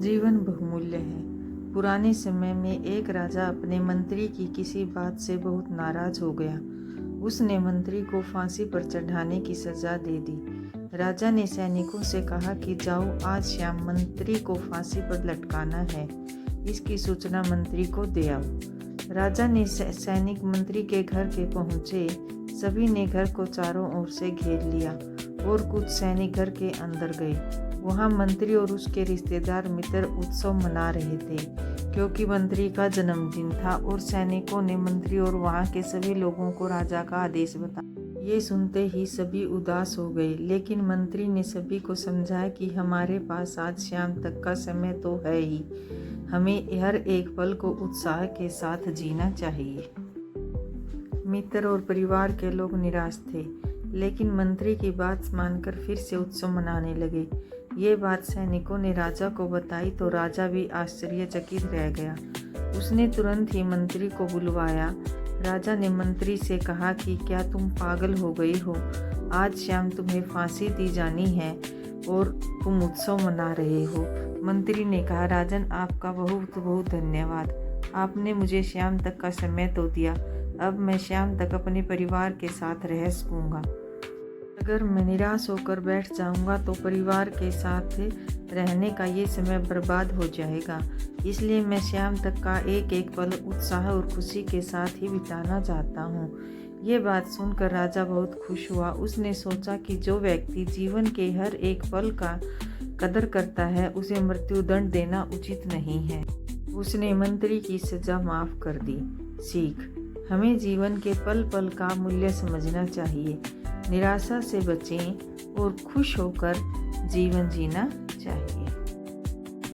जीवन बहुमूल्य है। पुराने समय में एक राजा अपने मंत्री की किसी बात से बहुत नाराज हो गया। उसने मंत्री को फांसी पर चढ़ाने की सजा दे दी। राजा ने सैनिकों से कहा कि जाओ, आज शाम मंत्री को फांसी पर लटकाना है। इसकी सूचना मंत्री को दे आओ। राजा ने सैनिक मंत्री के घर के पहुंचे। सभी ने घर को चारों ओर से घेर लिया और कुछ सैनिक घर के अंदर गए। वहां मंत्री और उसके रिश्तेदार मित्र उत्सव मना रहे थे, क्योंकि मंत्री का जन्मदिन था और सैनिकों ने मंत्री और वहां के सभी लोगों को राजा का आदेश बताया। ये सुनते ही सभी उदास हो गए, लेकिन मंत्री ने सभी को समझाया कि हमारे पास आज शाम तक का समय तो है ही, हमें हर एक पल को उत्साह के साथ जीना चाहिए। मित्र और परिवार के लोग निराश थे, लेकिन मंत्री की बात मानकर फिर से उत्सव मनाने लगे। ये बात सैनिकों ने राजा को बताई तो राजा भी आश्चर्यचकित रह गया। उसने तुरंत ही मंत्री को बुलवाया। राजा ने मंत्री से कहा कि क्या तुम पागल हो गई हो? आज शाम तुम्हें फांसी दी जानी है और तुम उत्सव मना रहे हो। मंत्री ने कहा, राजन, आपका बहुत बहुत धन्यवाद। आपने मुझे शाम तक का समय तो दिया। अब मैं शाम तक अपने परिवार के साथ रह सकूंगा। अगर मैं निराश होकर बैठ जाऊंगा तो परिवार के साथ रहने का ये समय बर्बाद हो जाएगा। इसलिए मैं शाम तक का एक एक पल उत्साह और खुशी के साथ ही बिताना चाहता हूँ। ये बात सुनकर राजा बहुत खुश हुआ। उसने सोचा कि जो व्यक्ति जीवन के हर एक पल का कदर करता है, उसे मृत्युदंड देना उचित नहीं है। उसने मंत्री की सजा माफ कर दी। सीख: हमें जीवन के पल पल का मूल्य समझना चाहिए, निराशा से बचें और खुश होकर जीवन जीना चाहिए।